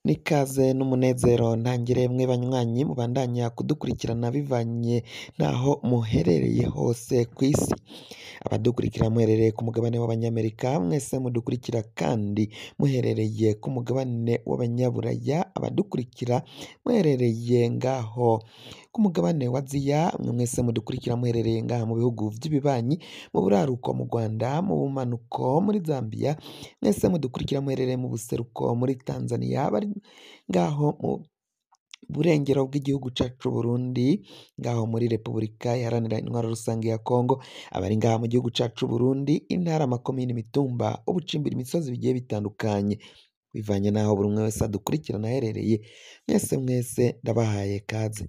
N'ikaze n'umunezero ntangere mwe banywanyi mubandanya kudukurikirana bivanye n'aho muherereye hose kw'isi. Abadukurikira muherereye ku mugabane w'Abanyamerika, mwese mudukurikira kandi muherereye ku mugabane w'Abanyaburaya, abadukurikira muherereye ngaho ku mugabane wa Aziya, mwe mwese mudukurikira muherereye ngaha mu bihugu vy'ibibanyi, mu buraruko mu Rwanda, mu bumanuko muri Zambia, mwese mudukurikira muherereye mu buseruko muri Tanzania, bari ngaho mu burengero bw'igihugu cacu Burundi, ngaho muri Repubulika Iharanira Intwaro Rusange ya Kongo, abari ngaha mu gihugu cacu Burundi, intara, amakomine, imitumba, ubucimbiri, imisozi bigiye bitandukanye, bivanye n'aho buri umwe wese adukurikirana aherereye, mwese ndabahaye kaze.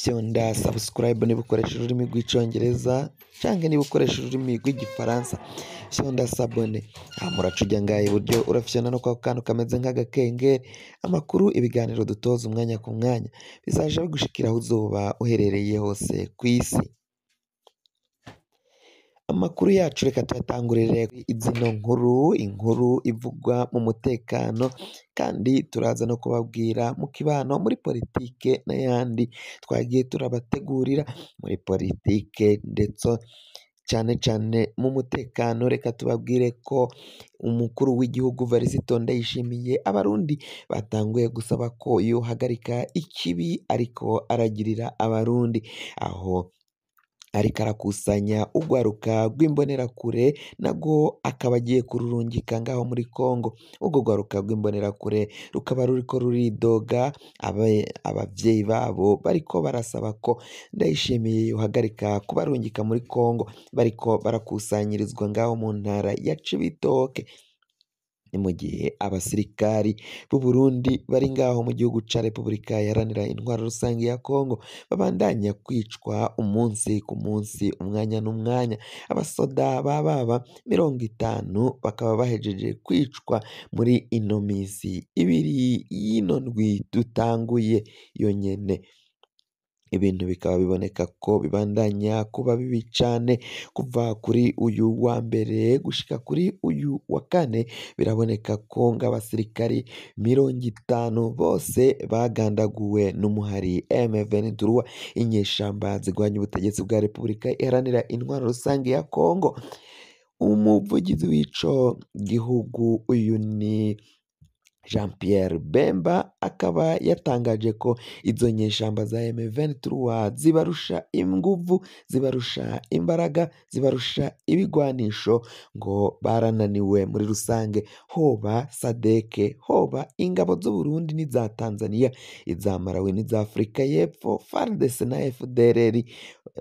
Fyonda subscribe niba ukoresha ururimi rw'icongereza canke niba ukoresha ururimi rw'igifaransa, fyonda sabone. Muraca uja ngaha iburyo urafyona no kwa kantu kameze nk'agakengeri, amakuru, ibiganiro dutoza umwanya ku mwanya bizaja bigushikira aho uzoba uherereye hose kw'isi. Amakuru yacu reka tuyatangurire izino inkuru ivugwa mu mutekano, kandi turaza no kubabwira mu kibano, muri politike n'ayandi twagiye turabategurira muri politike ndetse cane cane mu mutekano. Reka tubabwire ko umukuru w'igihugu Varisito Ndayishimiye abarundi batanguye gusaba ko yohagarika ikibi ariko aragirira abarundi, aho ariko arakusanya urwaruka rw'imbonerakure nago akaba agiye kururungika ngaho muri Kongo. Urwo rwaruka rw'imbonerakure rukaba ruriko ruridoga abavyeyi babo bariko barasaba ko Ndayishimiye yohagarika kubarungika muri Kongo, bariko barakusanyirizwa ngaho mu ntara ya Cibitoke. Ni mu gihe abasirikari b'u Burundi bari ngaho mu gihugu ca Repubulika Iharanira Intwaro Rusange ya Kongo babandanya kwicwa umunsi ku munsi, umwanya n'umwanya. Abasoda baba 50 bakaba bahejeje kwicwa muri ino misi ibiri y'ino ndwi dutanguye yonyene. Ibintu bikaba biboneka ko bibandanya kuba bibi cane, kuva kuri uyu wa mbere gushika kuri uyu wa kane biraboneka ko ng'abasirikari 50 bose bagandaguwe n'umuhari M23, inyeshamba zigwanya ubutegetsi bwa Repubulika Iharanira Intwaro Rusange ya Kongo. Umuvugizi w'ico gihugu uyu ni Jean Pierre Bemba akaba yatangaje ko izo nyeshamba za M23 zibarusha inguvu, zibarusha imbaraga, zibarusha ibigwanisho, ngo barananiwe muri rusange, hoba Sadeke, hoba ingabo z'u Burundi n'iza Tanzania, iza Malawi n'iza Afrika y'Epfo, FARDC na FDLR,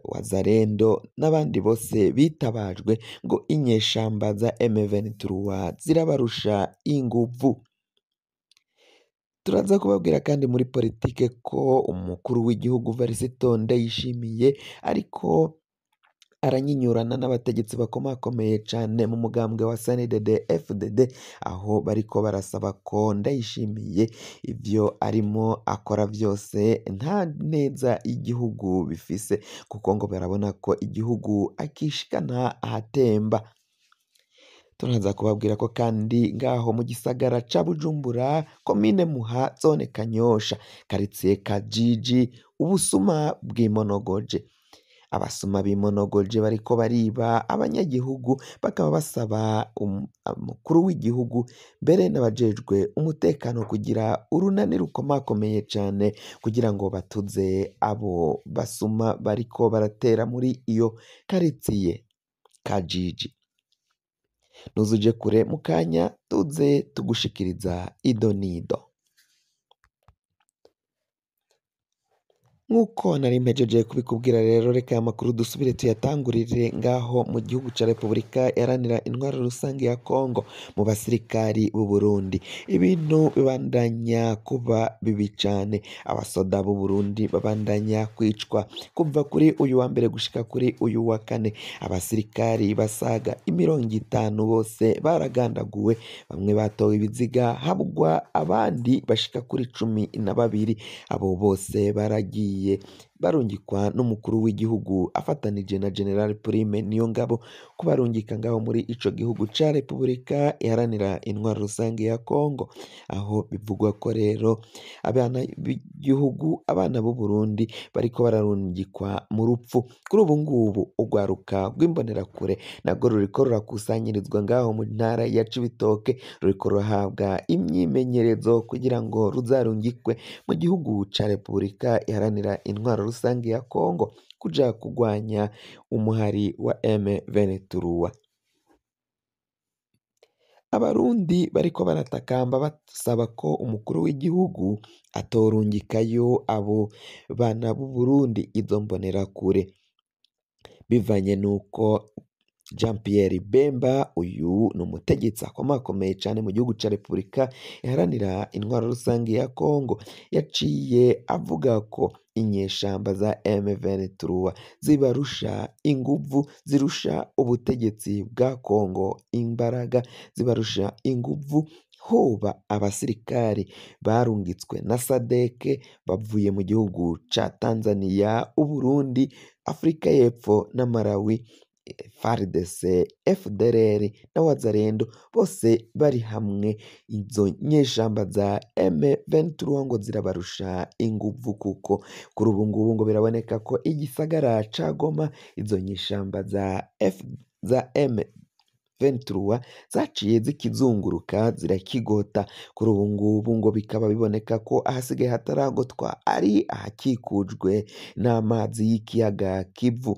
Wazalendo n'abandi bose bitabajwe, ngo inyeshamba za M23 zirabarusha inguvu. Turaza kubabwira kandi muri politike ko umukuru w'igihugu Varisito Ndayishimiye ariko aranyinyurana n'abategetsi bakomakomeye cane mu mugambwe wa CNDD FDD, aho bariko barasaba ko Ndayishimiye ivyo arimo akora vyose nta neza igihugu bifise, kuko ngo barabona ko igihugu akishikana ahatemba. Turaza kubabwira ko kandi ngaho mu gisagara ca Bujumbura, komine Muha, zone Kanyosha, karitsiye Kajiji, ubusuma bwimonogoje. Abasuma bimonogoje bariko bariba abanyagihugu, bakaba basaba umukuru w'igihugu mbere n'abajejwe umutekano kugira urunani rukomakomeye cane kugira ngo batuze abo basuma bariko baratera muri iyo karitsiye Kajiji. Ntuzuje kure, mu kanya tuze tugushikiriza idonido. Nk'uko nari mpejeje kubikubwira rero, reka aya makuru dusubire tuyatangurire ngaho mu gihugu ca Repubulika Iharanira Intwaro Rusange ya Kongo, mu basirikari b'u Burundi. Ibintu bibandanya kuba bibi cane, abasoda b'u Burundi babandanya kwicwa kuva kuri uyu wa mbere gushika kuri uyu wa kane. Abasirikari basaga 50 bose baragandaguwe, bamwe batowe ibiziga habugwa abandi bashika kuri 12. Abo bose baragiye barungikwa n'umukuru w'igihugu afatanije na General Prime Niyongabo kubarungika ngaho muri ico gihugu ca Repubulika iharanira intwaro rusange ya Kongo, aho bivugwa ko rero abana b'igihugu, abana b'u Burundi bariko bararungikwa mu rupfu. Kuri ubu ngubu urwaruka rw'imbonerakure narwo ruriko rurakusanyirizwa ngaho mu ntara ya Cibitoke, ruriko rurahabwa imyimenyerezo kugira ngo ruzarungikwe mu gihugu ca Repubulika iharanira intwaro rusange ya Kongo kuja kugwanya umuhari wa M23. Abarundi bariko baratakamba basaba ko umukuru w'igihugu atorungikayo abo bana b'u Burundi, izo mbonerakure, bivanye n'uko Jean Pierre Bemba, uyu ni umutegetsi akomakomeye cane mu gihugu ca Repubulika iharanira intwaro rusange ya Kongo, yaciye avuga ko inyeshamba za M23 zibarusha inguvu, zirusha ubutegetsi bwa Kongo imbaraga, zibarusha inguvu. Hoba abasirikari barungitswe na SADC bavuye mu gihugu ca Tanzania, Uburundi, Afrika y'Epfo na Malawi, FARDC, FDLR na Wazalendo bose bari hamwe, izo nyeshamba za M23 ngo zirabarusha inguvu, kuko kuri ubu ngubu ngo biraboneka ko igisagara ca Goma izo nyeshamba za M23 zaciye zikizunguruka zirakigota. Kuri ubu ngubu ngo bikaba biboneka ko ahasigaye hataragotwa ari ahakikujwe n'amazi y'ikiyaga Kivu.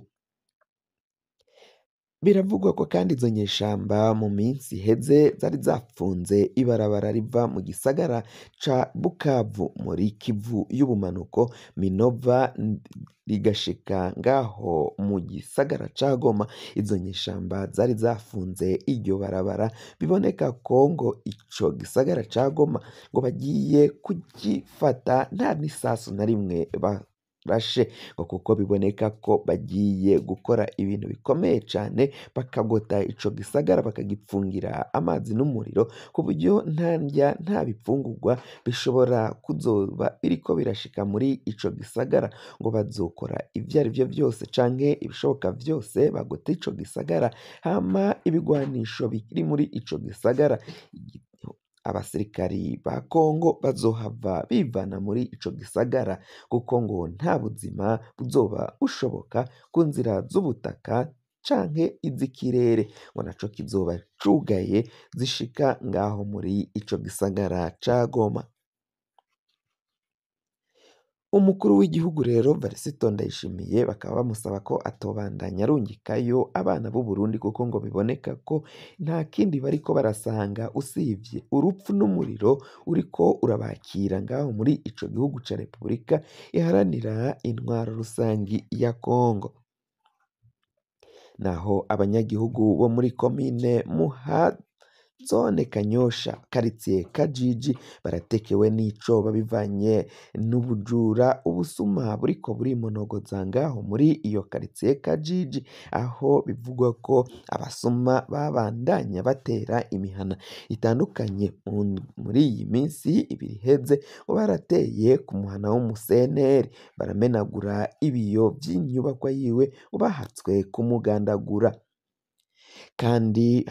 Biravugwa ko kandi izo nyeshamba mu minsi iheze zari zafunze ibarabara riva mu gisagara ca Bukavu muri Kivu y'ubumanuko, Minova rigashika ngaho mu gisagara ca Goma. Izo nyeshamba zari zafunze iryo barabara, biboneka ko ngo ico gisagara ca Goma ngo bagiye kugifata nta n'isasu na rimwe barashe, ngo kuko biboneka ko bagiye gukora ibintu bikomeye cane, bakagota ico gisagara bakagipfungira amazi n'umuriro, ku buryo nta ndya nta bifungurwa bishobora kuzoba biriko birashika muri ico gisagara, ngo bazokora ivyo arivyo vyose canke ibishoboka vyose bagote ico gisagara, hama ibigwanisho biri muri ico gisagara abasirikari ba Kongo bazohava bivana muri ico gisagara, kuko ngo nta buzima buzoba bushoboka ku nzira z'ubutaka canke iz'ikirere, ngo naco kizoba cugaye zishika ngaho muri ico gisagara ca Goma. Umukuru w'igihugu rero Varisito Ndayishimiye bakaba bamusaba ko atobandanya arungikayo abana b'u Burundi, kuko ngo biboneka ko nta kindi bariko barasanga usivye urupfu n'umuriro uriko urabakira ngaho muri ico gihugu ca Repubulika iharanira intwaro rusangi ya Kongo. Naho abanyagihugu bo muri komine Muha, zone Kanyosha, quartier Kajiji baratekewe n'icoba bivanye n'ubujura, ubusuma buriko burimonogoza ngaho muri iyo quartier Kajiji, aho bivugwa ko abasuma babandanya batera imihana itandukanye. Muri iyi minsi ibiri iheze ngo barateye ku muhana w'umuseneri, baramenagura ibiyo vy'inyubakwa yiwe ngo bahatswe kumugandagura. Kandi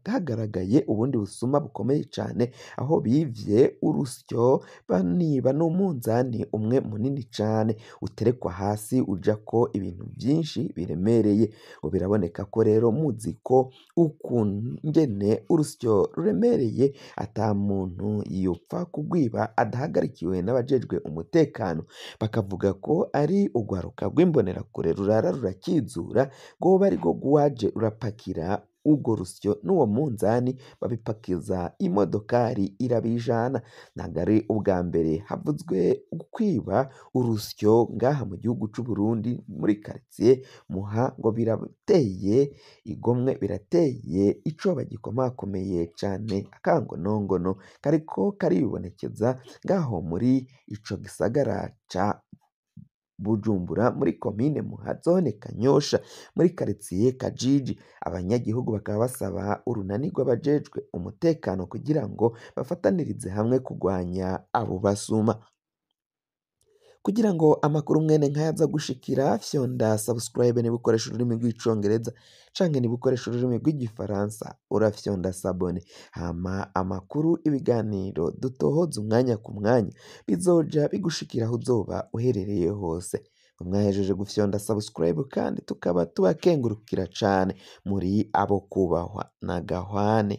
hagaragaye ubundi busuma bukomeye cane, aho bivye urusyo baniba n'umunzani umwe munini cane uterekwa hasi ujako ibintu vyinshi biremereye, ngo biraboneka ko rero muzi ko ukungene urusyo ruremereye ata muntu yopfa kugwiba adahagarikiwe n'abajejwe umutekano, bakavuga ko ari urwaruka rw'imbonerakure rurara rurakizura ngo bari go waje urapakira urwo rusyo n'uwo munzani, babipakiza imodokari irabijana. Ntabwo ari ubwa mbere havuzwe kwiba urusyo ngaha mu gihugu c'u Burundi muri quartier Muha, ngo birateye igomwe, birateye icoba gikomakomeye cane, akangonongono kariko karibonekeza ngaho muri ico gisagara ca Bujumbura muri komine Muha, zone Kanyosha muri quartier Kajiji. Abanyagihugu bakaba basaba urunani rw'abajejwe umutekano kugira ngo bafatanirize hamwe kugwanya abo basuma. kugira ngo amakuru mwene nk'aya aza gushikira fyonda subscribe niba ukoresha ururimi rw'icongereza canke niba ukoresha ururimi rw'igifaransa urafyonda sabone hama amakuru ibiganiro dutohoza umwanya ku mwanya bizoja bigushikira aho uzoba uherereye hose mwahejeje gufyonda subscribe kandi tukaba tubakengurukira cane muri abo kubahwa na gahwane